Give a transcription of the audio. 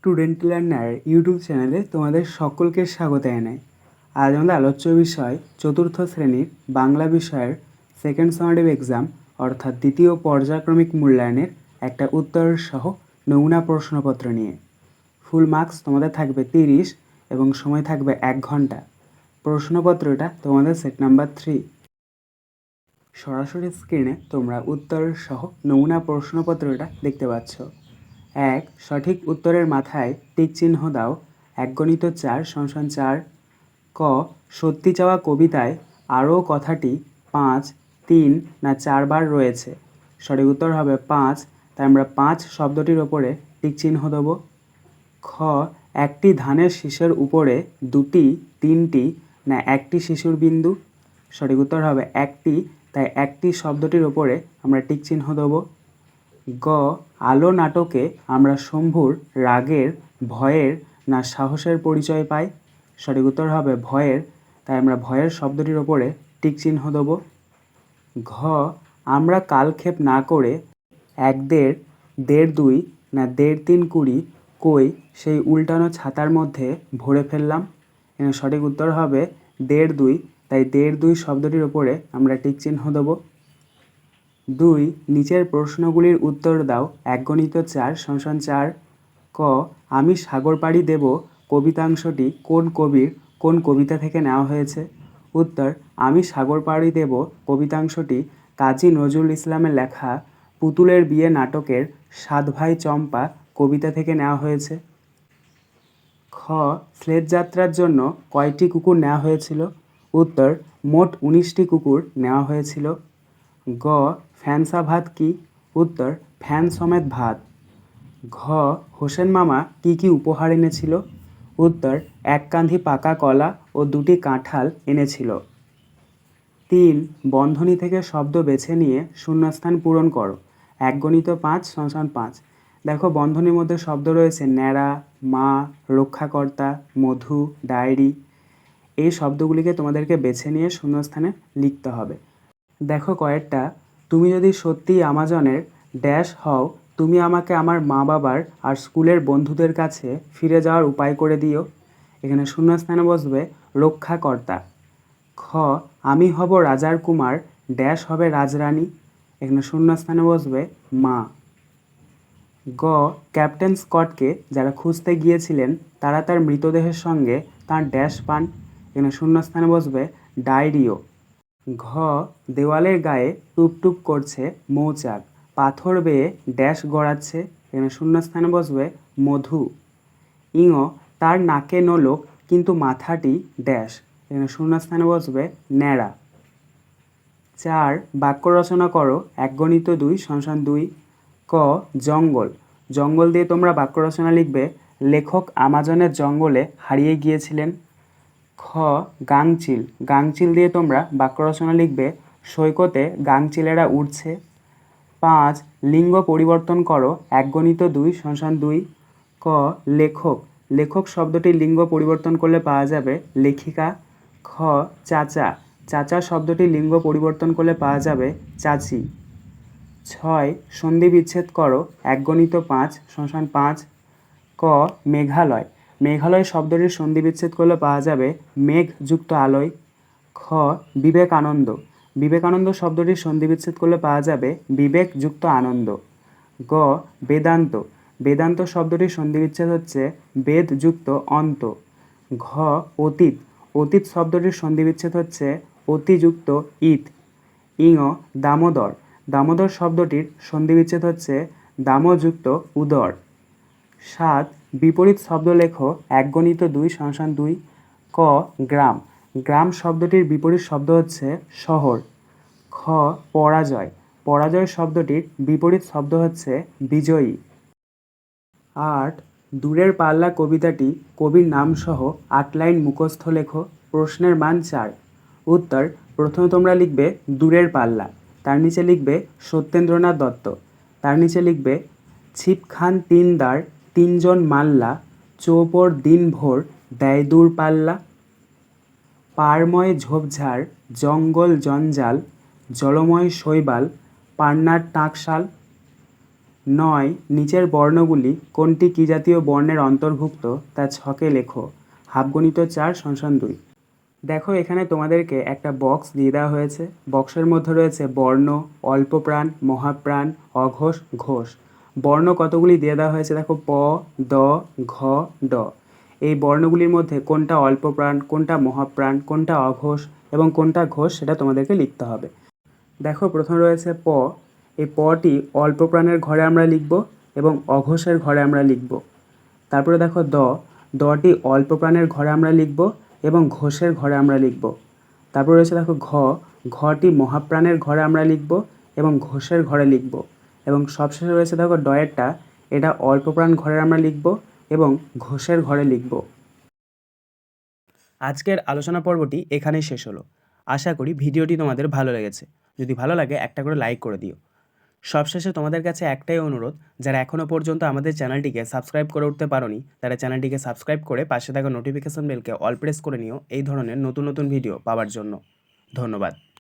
Student learner YouTube চ্যানেলে তোমাদের সকলকে স্বাগত জানাই। আজ আমাদের আলোচ্য বিষয় চতুর্থ শ্রেণীর বাংলা বিষয়ের সেকেন্ড সামেটিভ এক্সাম অর্থাৎ দ্বিতীয় পর্যায়ক্রমিক মূল্যায়নের একটা উত্তর সহ নমুনা প্রশ্নপত্র নিয়ে। ফুল মার্কস তোমাদের থাকবে 30 এবং সময় থাকবে 1 ঘন্টা। প্রশ্নপত্রটা তোমাদের সেট নাম্বার 3। সরাসরি স্ক্রিনে তোমরা উত্তর সহ নমুনা প্রশ্নপত্রটা দেখতে পাচ্ছ। 1. সঠিক উত্তরের মাথায় টিক চিহ্ন দাও। 1×4 = 4। ক. সত্যি চাওয়া কবিতায় আরও কথাটি 5, 3 না 4 বার রয়েছে। সঠিক উত্তর হবে 5, তাই আমরা 5 শব্দটির ওপরে টিক চিহ্ন দেব। খ. একটি ধানের শীষের উপরে 2টি, 3টি না 1টি শিশুর বিন্দু। সঠিক উত্তর হবে 1টি, তাই 1টি শব্দটির ওপরে আমরা টিক চিহ্ন দেব। গ. আলো নাটকে আমরা শম্ভুর রাগের, ভয়ের না সাহসের পরিচয় পাই। সঠিক উত্তর হবে ভয়ের, তাই আমরা ভয়ের শব্দটির ওপরে টিক চিহ্ন দেব। ঘ. আমরা কালক্ষেপ না করে 1, 1.5, 2 না 1.5, 3 কুড়ি কই সেই উল্টানো ছাতার মধ্যে ভরে ফেললাম। এখানে সঠিক উত্তর হবে 1.5, 2, তাই 1.5, 2 শব্দটির ওপরে আমরা টিক চিহ্ন দেব। 2. নিচের প্রশ্নগুলির উত্তর দাও। 1×4 = 4। ক. আমি সাগর পাড়ি দেব কবিতাংশটি কোন কবির কোন কবিতা থেকে নেওয়া হয়েছে? উত্তর. আমি সাগর পাড়ি দেব কবিতাংশটি কাজী নজরুল ইসলামের লেখা পুতুলের বিয়ে নাটকের 7 ভাই চম্পা কবিতা থেকে নেওয়া হয়েছে। খ. স্লেজ যাত্রার জন্য কয়টি কুকুর নেওয়া হয়েছিল? উত্তর. মোট 19টি কুকুর নেওয়া হয়েছিল। গ. ফ্যানসা ভাত কি? উত্তর. ফ্যান সমেত ভাত। ঘ. হোসেন মামা কি কি উপহার এনেছিল? উত্তর. 1 কাঁধি পাকা কলা ও 2টি কাঁঠাল এনেছিল। 3. বন্ধনী থেকে শব্দ বেছে নিয়ে শূন্যস্থান পূরণ করো। 1×5 = 5। দেখো বন্ধনীর মধ্যে শব্দ রয়েছে ন্যাড়া, মা, রক্ষাকর্তা, মধু, ডায়েরি। এই শব্দগুলিকে তোমাদেরকে বেছে নিয়ে শূন্যস্থানে লিখতে হবে। দেখো কয়েকটা। তুমি যদি সত্যিই আমাজনের ড্যাশ হও, তুমি আমাকে আমার মা বাবার আর স্কুলের বন্ধুদের কাছে ফিরে যাওয়ার উপায় করে দিও। এখানে শূন্যস্থানে বসবে রক্ষাকর্তা। খ. আমি হব রাজার কুমার, ড্যাশ হবে রাজরানী। এখানে শূন্যস্থানে বসবে মা। গ. ক্যাপ্টেন স্কটকে যারা খুঁজতে গিয়েছিলেন তারা তার মৃতদেহের সঙ্গে তার ড্যাশ পান। এখানে শূন্যস্থানে বসবে ডায়রিও। ঘ. দেওয়ালের গায়ে টুপটুপ করছে মৌচাক, পাথর বেয়ে ড্যাশ গড়াচ্ছে। এখানে শূন্যস্থানে বসবে মধু। ইঙ. তার নাকে নোলক কিন্তু মাথাটি ড্যাশ। এখানে শূন্যস্থানে বসবে ন্যাড়া। 4. বাক্য রচনা করো। 1×2 = 2। ক. জঙ্গল। জঙ্গল দিয়ে তোমরা বাক্য রচনা লিখবে। লেখক আমাজনের জঙ্গলে হারিয়ে গিয়েছিলেন। খ. গাংচিল। গাংচিল দিয়ে তোমরা বাক্য রচনা লিখবে। সৈকতে গাংচিলেরা উড়ছে। 5. লিঙ্গ পরিবর্তন করো। 1×2 = 2। ক. লেখক। লেখক শব্দটির লিঙ্গ পরিবর্তন করলে পাওয়া যাবে লেখিকা। খ. চাচা। চাচা শব্দটির লিঙ্গ পরিবর্তন করলে পাওয়া যাবে চাচি। 6. সন্ধি বিচ্ছেদ করো। 1×5 = 5। ক. মেঘালয়। মেঘালয় শব্দটির সন্ধি বিচ্ছেদ করলে পাওয়া যাবে মেঘ যুক্ত আলোয়। খ. বিবেকানন্দ। বিবেকানন্দ শব্দটির সন্ধি বিচ্ছেদ করলে পাওয়া যাবে বিবেক যুক্ত আনন্দ। গ. বেদান্ত। বেদান্ত শব্দটির সন্ধি বিচ্ছেদ হচ্ছে বেদ যুক্ত অন্ত। ঘ. অতীত। অতীত শব্দটির সন্ধি বিচ্ছেদ হচ্ছে অতিযুক্ত ইত। ইঙ. দামোদর। দামোদর শব্দটির সন্ধি বিচ্ছেদ হচ্ছে দামযুক্ত উদর। 7. বিপরীত শব্দ লেখো। 1×2 = 2। ক. গ্রাম। গ্রাম শব্দটির বিপরীত শব্দ হচ্ছে শহর। খ. পরাজয়। পরাজয় শব্দটির বিপরীত শব্দ হচ্ছে বিজয়ী। 8. দূরের পাল্লা কবিতাটি কবির নামসহ 8 লাইন মুখস্থ লেখো। প্রশ্নের মান 4। উত্তর. প্রথমে তোমরা লিখবে দূরের পাল্লা, তার নিচে লিখবে সত্যেন্দ্রনাথ দত্ত, তার নিচে লিখবে ছিপখান 3 দাঁড় 3 জন মাল্লা, চৌপর দিনভর দেয় দূর পাল্লা। পাড়ময় ঝোপঝাড় জঙ্গল জঞ্জাল, জলময় শৈবাল, পান্নার টাকশাল। 9 নিচের বর্ণগুলি কোনটি কী জাতীয় বর্ণের অন্তর্ভুক্ত তা ছকে লেখো। হাফ গুণিত 4 সমান 2। দেখো এখানে তোমাদেরকে একটা বক্স দিয়ে দেওয়া হয়েছে। বক্সের মধ্যে রয়েছে বর্ণ, অল্পপ্রাণ, মহাপ্রাণ, অঘোষ, ঘোষ। বর্ণ কতগুলি দিয়ে দেওয়া হয়েছে দেখো, প, দ, ঘ, ড। এই বর্ণগুলির মধ্যে কোনটা অল্পপ্রাণ, কোনটা মহাপ্রাণ, কোনটা অঘোষ এবং কোনটা ঘোষ সেটা তোমাদেরকে লিখতে হবে। দেখো প্রথমে রয়েছে প। এই পটি অল্পপ্রাণের ঘরে আমরা লিখব এবং অঘোষের ঘরে আমরা লিখব। তারপরে দেখো দ। দটি অল্পপ্রাণের ঘরে আমরা লিখব এবং ঘোষের ঘরে আমরা লিখব। তারপরে রয়েছে দেখো ঘ। ঘটি মহাপ্রাণের ঘরে আমরা লিখব এবং ঘোষের ঘরে লিখব। এবং সবশেষে রয়েছে দেখো ডয়েরটা, এটা অল্পপ্রাণ ঘরে আমরা লিখব এবং ঘোষের ঘরে লিখব। আজকের আলোচনা পর্বটি এখানেই শেষ হলো। আশা করি ভিডিওটি তোমাদের ভালো লেগেছে। যদি ভালো লাগে একটা করে লাইক করে দিও। সবশেষে তোমাদের কাছে একটাই অনুরোধ, যারা এখনও পর্যন্ত আমাদের চ্যানেলটিকে সাবস্ক্রাইব করে উঠতে পারোনি তারা চ্যানেলটিকে সাবস্ক্রাইব করে পাশে থাকা নোটিফিকেশন বেলকে অল প্রেস করে নিও এই ধরনের নতুন নতুন ভিডিও পাওয়ার জন্য। ধন্যবাদ।